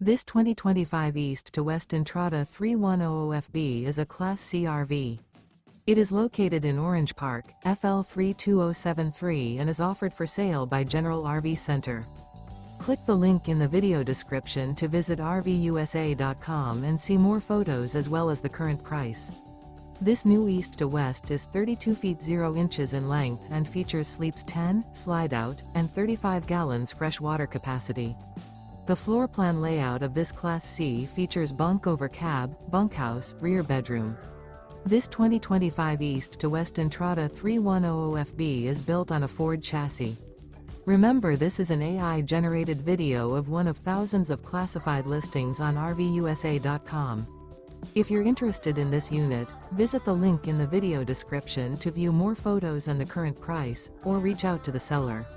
This 2025 East to West Entrada 3100FB is a Class C RV. It is located in Orange Park, FL 32073 and is offered for sale by General RV Center. Click the link in the video description to visit RVUSA.com and see more photos as well as the current price. This new East to West is 32 feet 0 inches in length and features sleeps 10, slide-out, and 35 gallons fresh water capacity. The floor plan layout of this Class C features bunk over cab, bunkhouse, rear bedroom. This 2025 East to West Entrada 3100FB is built on a Ford chassis. Remember, this is an AI-generated video of one of thousands of classified listings on RVUSA.com. If you're interested in this unit, visit the link in the video description to view more photos and the current price, or reach out to the seller.